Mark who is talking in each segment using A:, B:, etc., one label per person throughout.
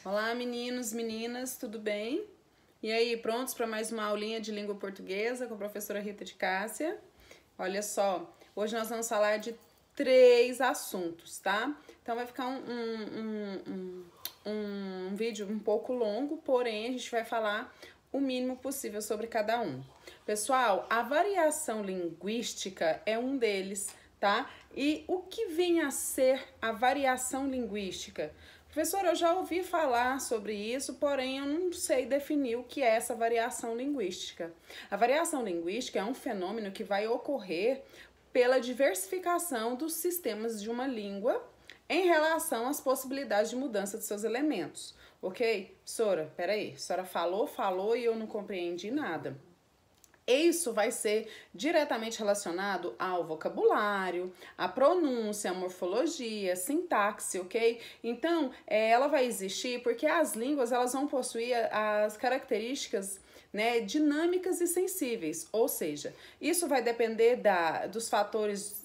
A: Olá, meninos, meninas, tudo bem? E aí, prontos para mais uma aulinha de língua portuguesa com a professora Rita de Cássia? Olha só, hoje nós vamos falar de 3 assuntos, tá? Então vai ficar um vídeo um pouco longo, porém a gente vai falar o mínimo possível sobre cada um. Pessoal, a variação linguística é um deles, tá? E o que vem a ser a variação linguística? Professora, eu já ouvi falar sobre isso, porém eu não sei definir o que é essa variação linguística. A variação linguística é um fenômeno que vai ocorrer pela diversificação dos sistemas de uma língua em relação às possibilidades de mudança de seus elementos. Ok? Professora, peraí, a senhora falou e eu não compreendi nada. Isso vai ser diretamente relacionado ao vocabulário, à pronúncia, à morfologia, sintaxe, ok? Então, ela vai existir porque as línguas elas vão possuir as características, né, dinâmicas e sensíveis, ou seja, isso vai depender dos fatores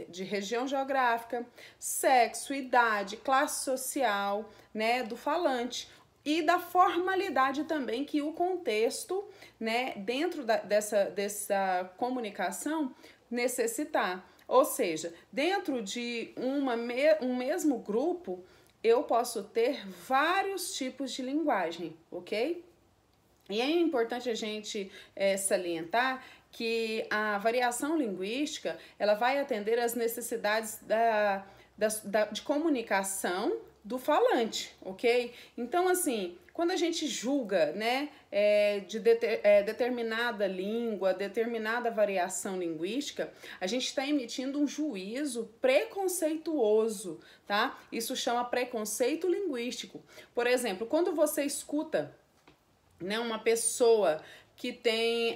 A: de região geográfica, sexo, idade, classe social, né, do falante, e da formalidade também que o contexto, né, dentro dessa comunicação necessitar. Ou seja, dentro de um mesmo grupo, eu posso ter vários tipos de linguagem, ok? E é importante a gente salientar que a variação linguística ela vai atender às necessidades de comunicação do falante, ok? Então, assim, quando a gente julga, né, determinada língua, determinada variação linguística, a gente está emitindo um juízo preconceituoso, tá? Isso chama preconceito linguístico. Por exemplo, quando você escuta, né, uma pessoa que tem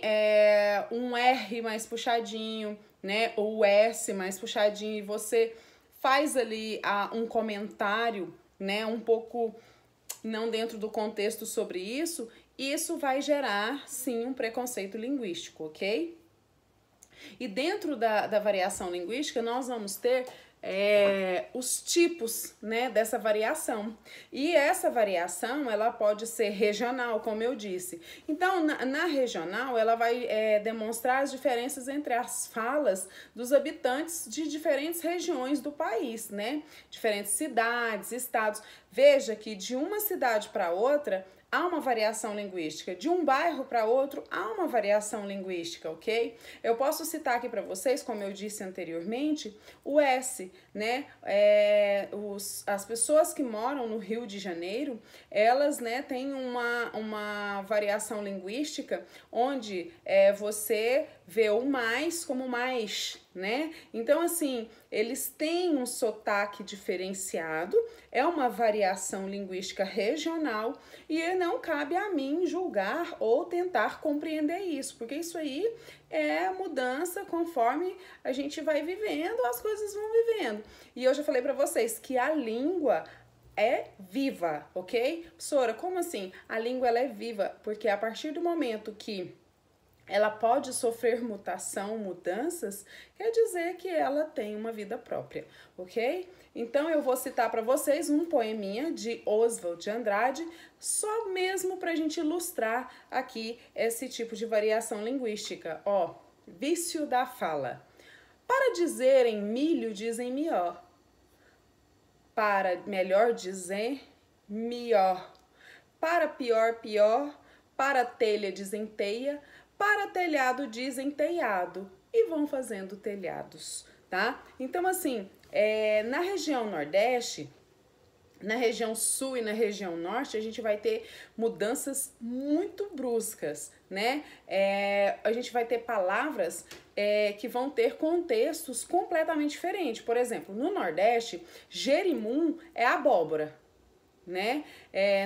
A: um R mais puxadinho, né, ou S mais puxadinho, e você faz ali um comentário, né, um pouco não dentro do contexto sobre isso, isso vai gerar, sim, um preconceito linguístico, ok? E dentro da variação linguística, nós vamos ter os tipos, né, dessa variação. E essa variação, ela pode ser regional, como eu disse. Então, na regional, ela vai demonstrar as diferenças entre as falas dos habitantes de diferentes regiões do país, né? Diferentes cidades, estados. Veja que de uma cidade para outra, há uma variação linguística. De um bairro para outro, há uma variação linguística, ok? Eu posso citar aqui para vocês, como eu disse anteriormente, o S, né? As pessoas que moram no Rio de Janeiro, elas, né, têm uma variação linguística onde você vê o mais como mais, né? Então, assim, eles têm um sotaque diferenciado, é uma variação linguística regional e não cabe a mim julgar ou tentar compreender isso, porque isso aí é mudança conforme a gente vai vivendo, as coisas vão vivendo. E eu já falei para vocês que a língua é viva, ok? Professora, como assim? A língua ela é viva, porque a partir do momento que ela pode sofrer mutação, mudanças, quer dizer que ela tem uma vida própria, ok? Então eu vou citar para vocês um poeminha de Oswald de Andrade, só mesmo para a gente ilustrar aqui esse tipo de variação linguística. Ó, vício da fala. Para dizerem milho, dizem mió. Para melhor dizer, mió. Para pior, pior. Para telha, dizem teia. Para telhado dizem telhado e vão fazendo telhados, tá? Então, assim, na região Nordeste, na região Sul e na região Norte, a gente vai ter mudanças muito bruscas, né? A gente vai ter palavras que vão ter contextos completamente diferentes. Por exemplo, no Nordeste, jerimum é abóbora, né?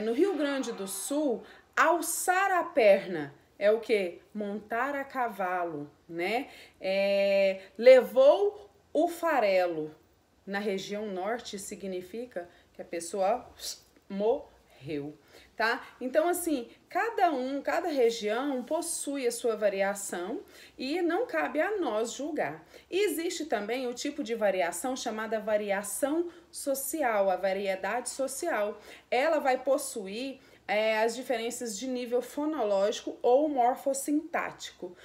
A: No Rio Grande do Sul, alçar a perna é o que? Montar a cavalo, né? Levou o farelo. Na região norte significa que a pessoa morreu. morreu, tá? Então, assim, cada região possui a sua variação e não cabe a nós julgar. E existe também o tipo de variação chamada variação social, a variedade social. Ela vai possuir as diferenças de nível fonológico ou morfossintático.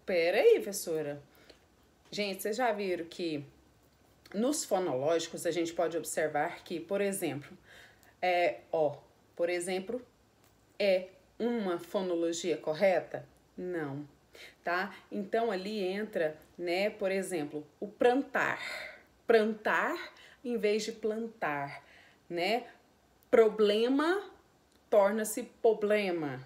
A: Peraí, professora. Gente, vocês já viram que nos fonológicos a gente pode observar que, por exemplo, é uma fonologia correta? Não, tá? Então ali entra, né, por exemplo, o prantar. Prantar em vez de plantar, né? Problema torna-se problema.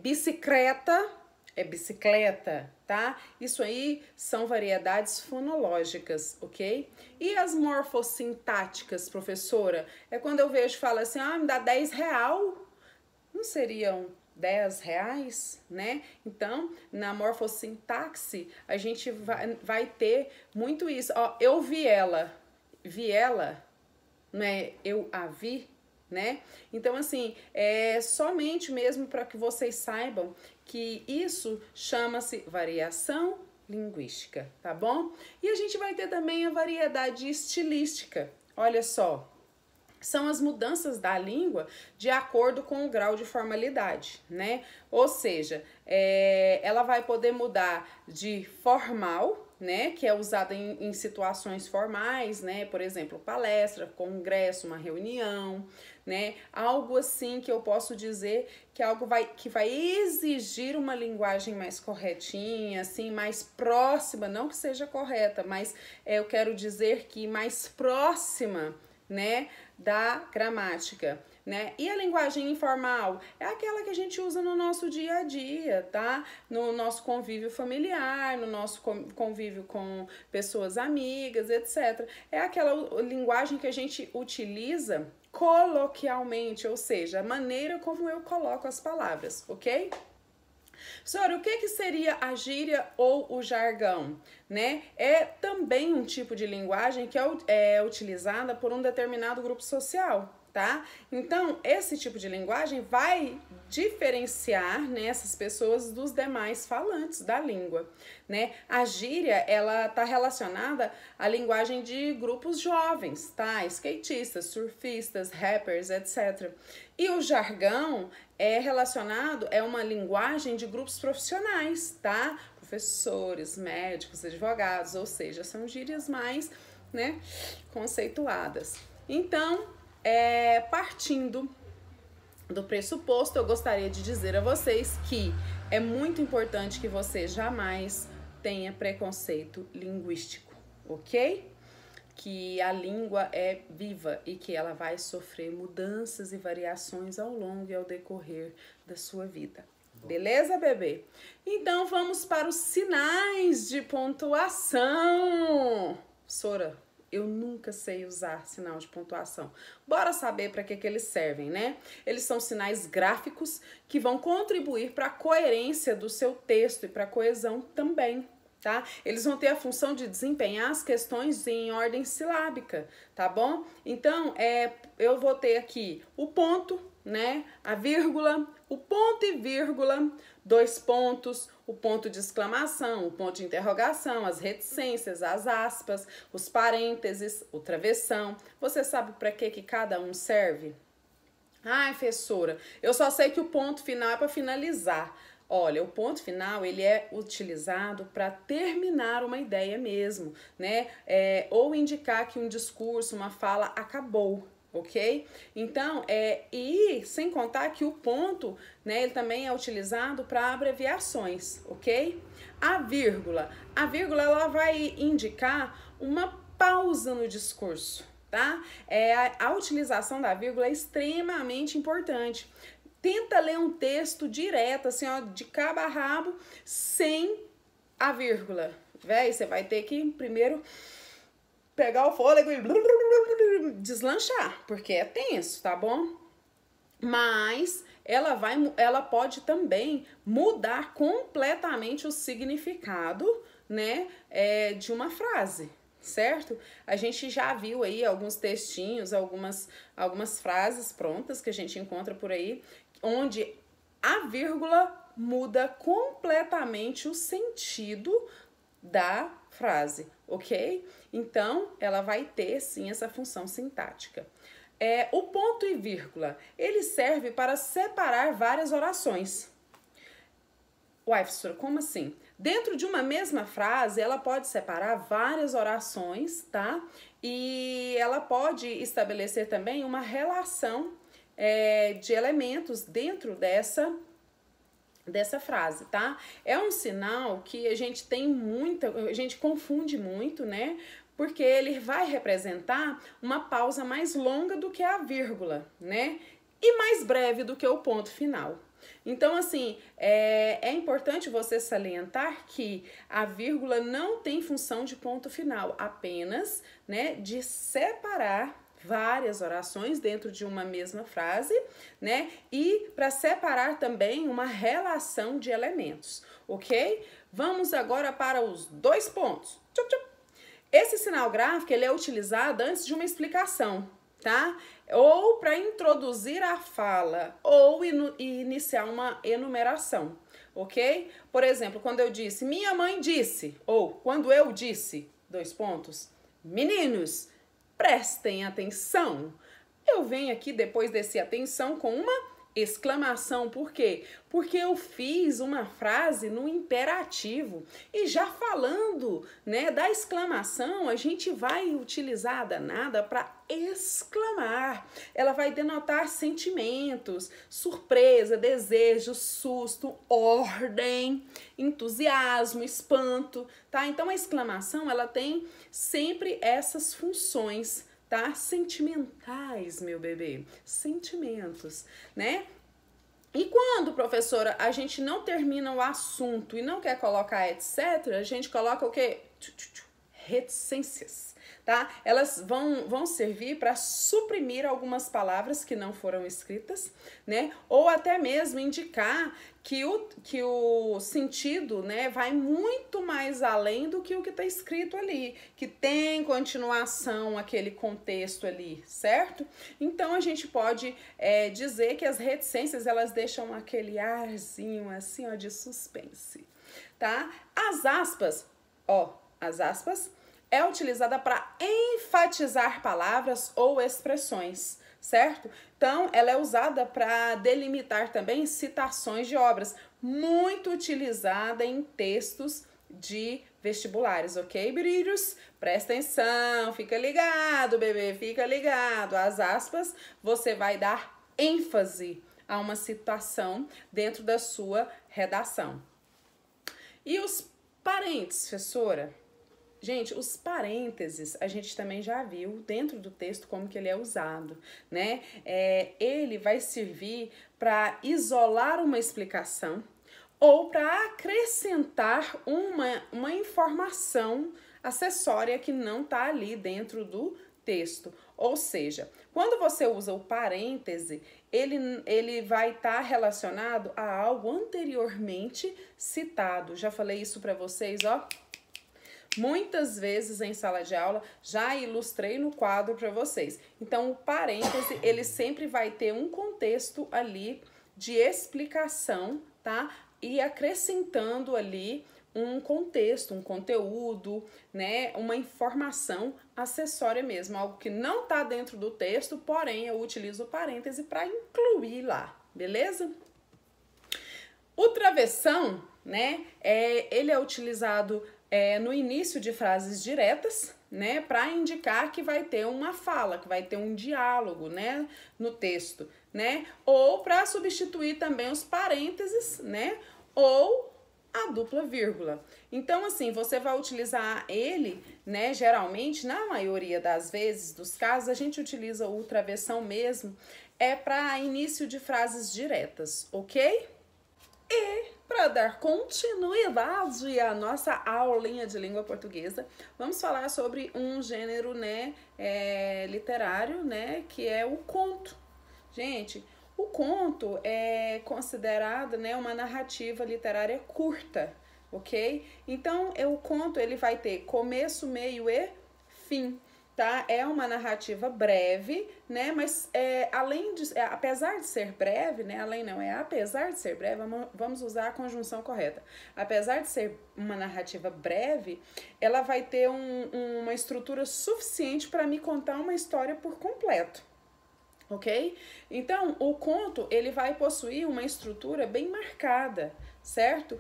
A: Bicicleta é bicicleta, tá? Isso aí são variedades fonológicas, ok? E as morfossintáticas, professora? É quando eu vejo e falo assim, me dá 10 real. Não seriam 10 reais, né? Então, na morfossintaxe, a gente vai ter muito isso. Ó, eu vi ela, né? Eu a vi, né? Então, assim, é somente mesmo para que vocês saibam que isso chama-se variação linguística, tá bom? E a gente vai ter também a variedade estilística. Olha só, são as mudanças da língua de acordo com o grau de formalidade, né? Ou seja, ela vai poder mudar de formal, né, que é usada em situações formais, né, por exemplo, palestra, congresso, uma reunião, né, algo assim que eu posso dizer que é algo que vai exigir uma linguagem mais corretinha, assim, mais próxima, não que seja correta, mas eu quero dizer que mais próxima, né, da gramática, né? E a linguagem informal é aquela que a gente usa no nosso dia a dia, tá? No nosso convívio familiar, no nosso convívio com pessoas amigas, etc. É aquela linguagem que a gente utiliza coloquialmente, ou seja, a maneira como eu coloco as palavras, ok? Senhora, o que seria a gíria ou o jargão? Né? É também um tipo de linguagem que é utilizada por um determinado grupo social, tá? Então, esse tipo de linguagem vai diferenciar, né, essas pessoas dos demais falantes da língua, né? A gíria, ela tá relacionada à linguagem de grupos jovens, tá? Skatistas, surfistas, rappers, etc. E o jargão é uma linguagem de grupos profissionais, tá? Professores, médicos, advogados, ou seja, são gírias mais, né, conceituadas. Então, partindo do pressuposto, eu gostaria de dizer a vocês que é muito importante que você jamais tenha preconceito linguístico, ok? Que a língua é viva e que ela vai sofrer mudanças e variações ao longo e ao decorrer da sua vida. Beleza, bebê? Então, vamos para os sinais de pontuação. Sora, eu nunca sei usar sinal de pontuação. Bora saber para que eles servem, né? Eles são sinais gráficos que vão contribuir para a coerência do seu texto e para a coesão também, tá? Eles vão ter a função de desempenhar as questões em ordem silábica, tá bom? Então, eu vou ter aqui o ponto, né? A vírgula, o ponto e vírgula, 2 pontos, o ponto de exclamação, o ponto de interrogação, as reticências, as aspas, os parênteses, o travessão. Você sabe para que cada um serve? Ai, professora, eu só sei que o ponto final é para finalizar. Olha, o ponto final, ele é utilizado para terminar uma ideia mesmo, né? Ou indicar que um discurso, uma fala acabou, ok? Então, e sem contar que o ponto, né, ele também é utilizado para abreviações, ok? A vírgula ela vai indicar uma pausa no discurso, tá? A utilização da vírgula é extremamente importante. Tenta ler um texto direto, assim, ó, de cabo a rabo, sem a vírgula. Véi, você vai ter que primeiro pegar o fôlego e deslanchar, porque é tenso, tá bom? Mas ela pode também mudar completamente o significado, né, de uma frase, certo? A gente já viu aí alguns textinhos, algumas frases prontas que a gente encontra por aí, onde a vírgula muda completamente o sentido da frase, ok? Então, ela vai ter, sim, essa função sintática. O ponto e vírgula, ele serve para separar várias orações. Uai, professora, como assim? Dentro de uma mesma frase, ela pode separar várias orações, tá? E ela pode estabelecer também uma relação de elementos dentro dessa frase, tá? É um sinal que a gente a gente confunde muito, né? Porque ele vai representar uma pausa mais longa do que a vírgula, né? E mais breve do que o ponto final. Então, assim, é importante você salientar que a vírgula não tem função de ponto final, apenas, né, de separar várias orações dentro de uma mesma frase, né? E para separar também uma relação de elementos, ok? Vamos agora para os 2 pontos. Esse sinal gráfico, ele é utilizado antes de uma explicação, tá? Ou para introduzir a fala, ou iniciar uma enumeração, ok? Por exemplo, quando eu disse, minha mãe disse, ou quando eu disse, 2 pontos, meninos, prestem atenção. Eu venho aqui depois desse atenção com uma exclamação. Por quê? Porque eu fiz uma frase no imperativo. E já falando, né, da exclamação, a gente vai utilizar a danada para exclamar. Ela vai denotar sentimentos, surpresa, desejo, susto, ordem, entusiasmo, espanto, tá? Então a exclamação, ela tem sempre essas funções, tá? Sentimentais, meu bebê, sentimentos, né? E quando, professora, a gente não termina o assunto e não quer colocar etc., a gente coloca o quê? Reticências, tá? Elas vão servir para suprimir algumas palavras que não foram escritas, né? Ou até mesmo indicar que o sentido, né, vai muito mais além do que o que está escrito ali, que tem continuação aquele contexto ali, certo? Então a gente pode dizer que as reticências, elas deixam aquele arzinho assim, ó, de suspense, tá? As aspas é utilizada para enfatizar palavras ou expressões, certo? Então, ela é usada para delimitar também citações de obras, muito utilizada em textos de vestibulares, ok, brilhos? Presta atenção, fica ligado, bebê, fica ligado. As aspas, você vai dar ênfase a uma citação dentro da sua redação. E os parênteses, professora? Gente, os parênteses, a gente também já viu dentro do texto como que ele é usado, né? Ele vai servir para isolar uma explicação ou para acrescentar uma informação acessória que não está ali dentro do texto. Ou seja, quando você usa o parêntese, ele vai estar relacionado a algo anteriormente citado. Já falei isso para vocês, ó. Muitas vezes em sala de aula, já ilustrei no quadro para vocês. Então, o parêntese, ele sempre vai ter um contexto ali de explicação, tá? E acrescentando ali um contexto, um conteúdo, né? Uma informação acessória mesmo, algo que não tá dentro do texto, porém eu utilizo o parêntese para incluir lá, beleza? O travessão, né? Ele é utilizado no início de frases diretas, né, para indicar que vai ter uma fala, que vai ter um diálogo, né, no texto, né, ou para substituir também os parênteses, né, ou a dupla vírgula. Então, assim, você vai utilizar ele, né, geralmente, na maioria das vezes, dos casos, a gente utiliza o travessão mesmo, para início de frases diretas, ok? E para dar continuidade à nossa aulinha de língua portuguesa, vamos falar sobre um gênero, né, literário, né, que é o conto. Gente, o conto é considerado, né, uma narrativa literária curta, ok? Então, o conto ele vai ter começo, meio e fim, tá? É uma narrativa breve, né? Mas apesar de ser breve, né? Apesar de ser breve, vamos usar a conjunção correta. Apesar de ser uma narrativa breve, ela vai ter uma estrutura suficiente para me contar uma história por completo. Ok? Então, o conto, ele vai possuir uma estrutura bem marcada, certo?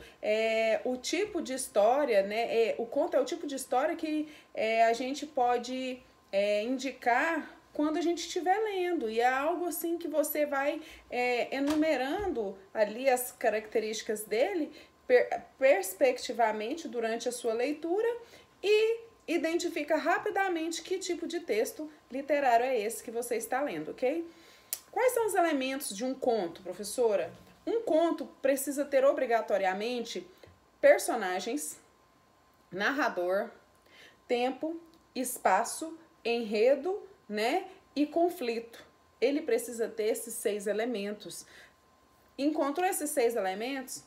A: O tipo de história, né? O conto é o tipo de história que a gente pode indicar quando a gente estiver lendo, e é algo assim que você vai enumerando ali as características dele perspectivamente durante a sua leitura e identifica rapidamente que tipo de texto literário é esse que você está lendo, ok? Quais são os elementos de um conto, professora? Um conto precisa ter obrigatoriamente personagens, narrador, tempo, espaço, enredo, né? E conflito. Ele precisa ter esses 6 elementos. Encontrou esses 6 elementos?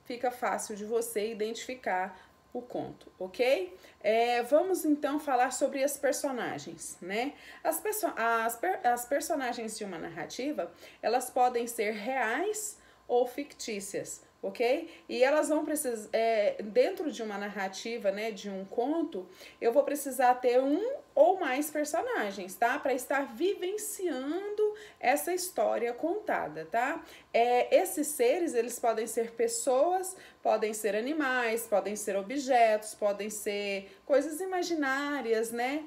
A: Fica fácil de você identificar o conto, ok? Vamos então falar sobre as personagens, né? As personagens de uma narrativa, elas podem ser reais ou fictícias, ok? E elas vão precisar, dentro de uma narrativa, né, de um conto, eu vou precisar ter um ou mais personagens, tá? Para estar vivenciando essa história contada, tá? Esses seres, eles podem ser pessoas, podem ser animais, podem ser objetos, podem ser coisas imaginárias, né?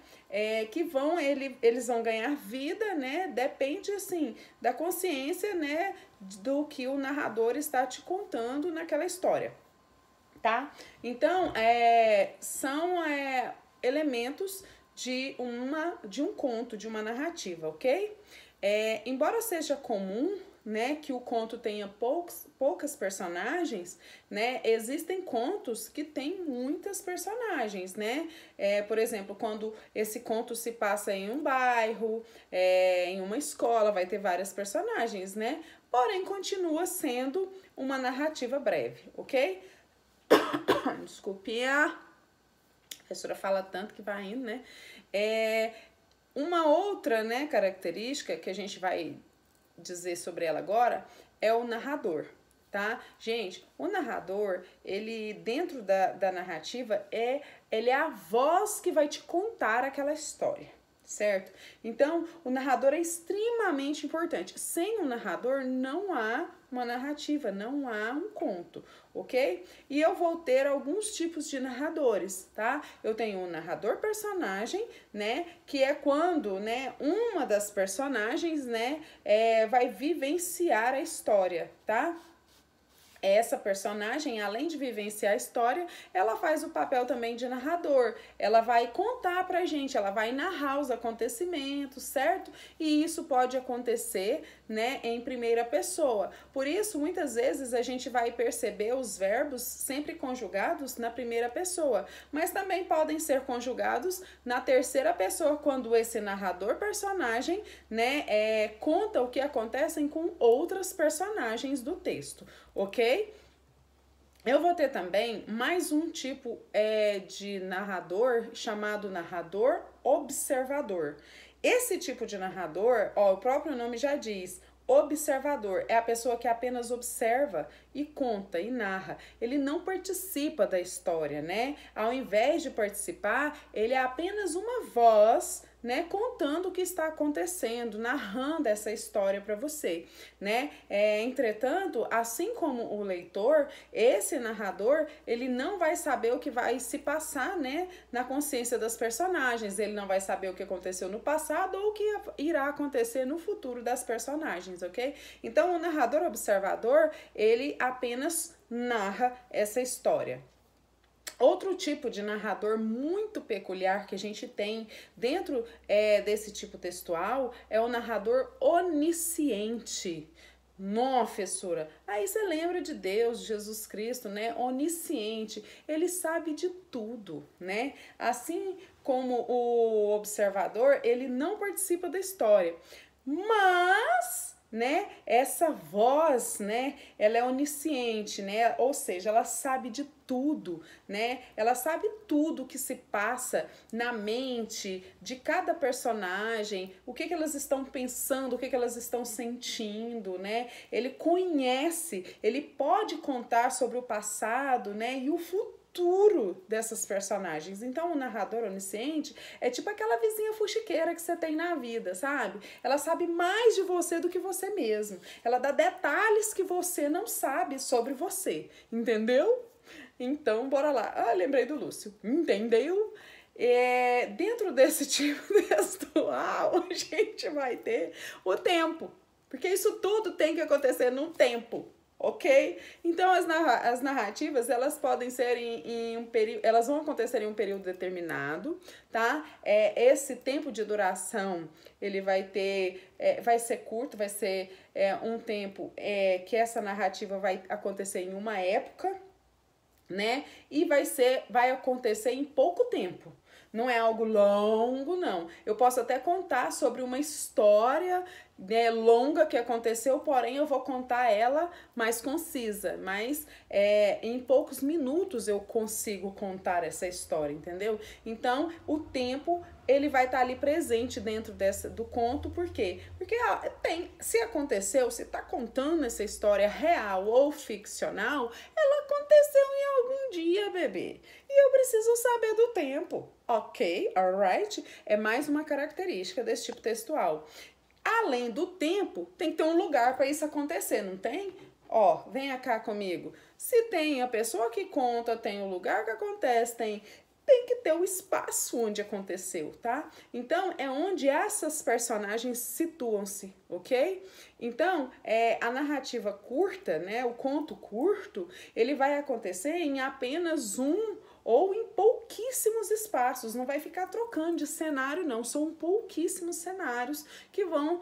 A: Eles vão ganhar vida, né? Depende, assim, da consciência, né? Do que o narrador está te contando naquela história, tá? Então, são elementos de um conto, de uma narrativa, ok? Embora seja comum, né, que o conto tenha poucas personagens, né, existem contos que têm muitas personagens, né? Por exemplo, quando esse conto se passa em um bairro, em uma escola, vai ter várias personagens, né? Porém, continua sendo uma narrativa breve, ok? Desculpe, a professora fala tanto que vai indo, né? Uma outra, né, característica que a gente vai dizer sobre ela agora é o narrador, tá? Gente, o narrador, ele dentro da narrativa, ele é a voz que vai te contar aquela história, certo? Então, o narrador é extremamente importante. Sem um narrador, não há uma narrativa, não há um conto, ok? E eu vou ter alguns tipos de narradores, tá? Eu tenho um narrador personagem, né? Que é quando, né, uma das personagens, né, vai vivenciar a história, tá? Essa personagem, além de vivenciar a história, ela faz o papel também de narrador. Ela vai contar pra gente, ela vai narrar os acontecimentos, certo? E isso pode acontecer, né, em primeira pessoa. Por isso, muitas vezes a gente vai perceber os verbos sempre conjugados na primeira pessoa, mas também podem ser conjugados na terceira pessoa, quando esse narrador personagem, né, conta o que acontece com outras personagens do texto, ok? Eu vou ter também mais um tipo de narrador chamado narrador observador. Esse tipo de narrador, o próprio nome já diz, observador, é a pessoa que apenas observa e conta e narra. Ele não participa da história, né? Ao invés de participar, ele é apenas uma voz, né, contando o que está acontecendo, narrando essa história para você, né? Entretanto, assim como o leitor, esse narrador, ele não vai saber o que vai se passar, né, na consciência das personagens, ele não vai saber o que aconteceu no passado ou o que irá acontecer no futuro das personagens, ok? Então, o narrador observador, ele apenas narra essa história. Outro tipo de narrador muito peculiar que a gente tem dentro desse tipo textual é o narrador onisciente. Nossa, professora, aí você lembra de Deus, de Jesus Cristo, né? Onisciente, ele sabe de tudo, né? Assim como o observador, ele não participa da história, mas né? Essa voz, né? Ela é onisciente, né? Ou seja, ela sabe de tudo, né? Ela sabe tudo que se passa na mente de cada personagem, o que elas estão pensando, o que elas estão sentindo, né? Ele conhece, ele pode contar sobre o passado, né? E o futuro dessas personagens. Então, o narrador onisciente é tipo aquela vizinha fuxiqueira que você tem na vida, sabe? Ela sabe mais de você do que você mesmo. Ela dá detalhes que você não sabe sobre você, entendeu? Então, bora lá. Ah, lembrei do Lúcio. Entendeu? Dentro desse tipo textual, a gente vai ter o tempo. Porque isso tudo tem que acontecer num tempo. Ok? Então as narrativas elas podem ser em um período, elas vão acontecer em um período determinado, tá? Esse tempo de duração ele vai ter, vai ser curto, vai ser um tempo que essa narrativa vai acontecer em uma época, né? E vai acontecer em pouco tempo. Não é algo longo, não. Eu posso até contar sobre uma história, né, longa que aconteceu, porém eu vou contar ela mais concisa. Mas em poucos minutos eu consigo contar essa história, entendeu? Então, o tempo ele vai estar ali presente dentro do conto, por quê? Porque se aconteceu, se está contando essa história real ou ficcional, ela aconteceu em algum dia, bebê. E eu preciso saber do tempo, ok? Alright? É mais uma característica desse tipo textual. Além do tempo, tem que ter um lugar para isso acontecer, não tem? Ó, venha cá comigo. Se tem a pessoa que conta, tem o lugar que acontece, tem que ter o espaço onde aconteceu, tá? Então, é onde essas personagens situam-se, ok? Então, a narrativa curta, né, o conto curto, ele vai acontecer em apenas um ou em pouquíssimos espaços, não vai ficar trocando de cenário, não, são pouquíssimos cenários que vão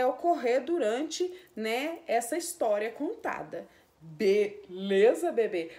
A: ocorrer durante, né, essa história contada. Beleza, bebê?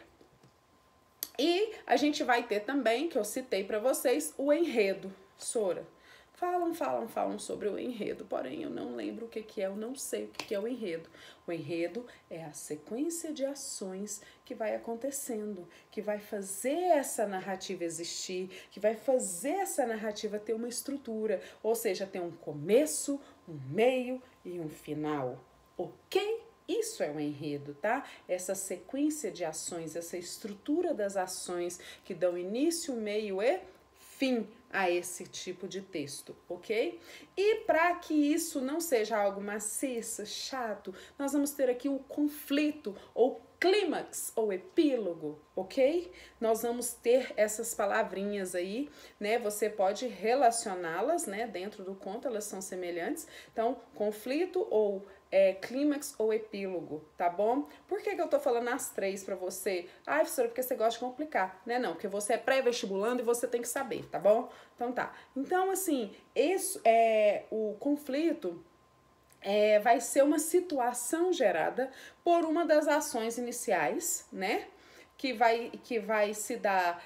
A: E a gente vai ter também, que eu citei para vocês, o enredo. Sora, falam sobre o enredo, porém eu não lembro o que é, eu não sei o que é o enredo. O enredo é a sequência de ações que vai acontecendo, que vai fazer essa narrativa existir, que vai fazer essa narrativa ter uma estrutura, ou seja, ter um começo, um meio e um final, ok? Isso é um enredo, tá? Essa sequência de ações, essa estrutura das ações que dão início, meio e fim a esse tipo de texto, ok? E para que isso não seja algo maciço, chato, nós vamos ter aqui o conflito ou clímax ou epílogo, ok? Nós vamos ter essas palavrinhas aí, né? Você pode relacioná-las, né? Dentro do conto, elas são semelhantes. Então, conflito ou clímax ou epílogo, tá bom? Por que eu tô falando as três pra você? Ai, professora, porque você gosta de complicar, né? Não, porque você é pré-vestibulando e você tem que saber, tá bom? Então tá. Então, assim, o conflito vai ser uma situação gerada por uma das ações iniciais, né? Que vai se dar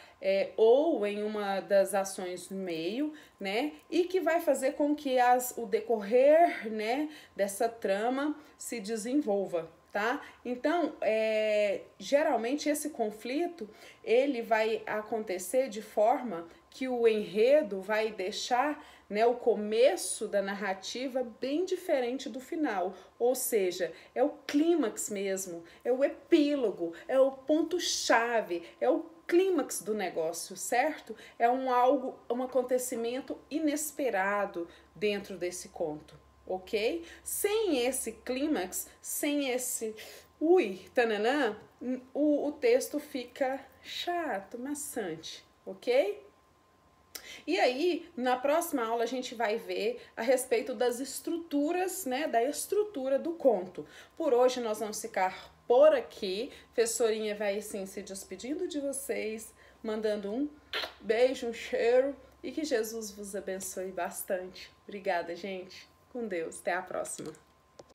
A: ou em uma das ações no meio, né? E que vai fazer com que o decorrer, né, dessa trama se desenvolva, tá? Então, geralmente esse conflito, ele vai acontecer de forma que o enredo vai deixar, né, o começo da narrativa bem diferente do final, ou seja, é o clímax mesmo, é o epílogo, é o ponto-chave, é o clímax do negócio, certo? É um acontecimento inesperado dentro desse conto, ok? Sem esse clímax, sem esse tananã, o texto fica chato, maçante, ok? E aí, na próxima aula, a gente vai ver a respeito das estruturas, né, da estrutura do conto. Por hoje, nós vamos ficar por aqui. Professorinha vai, assim, se despedindo de vocês, mandando um beijo, um cheiro e que Jesus vos abençoe bastante. Obrigada, gente. Com Deus. Até a próxima.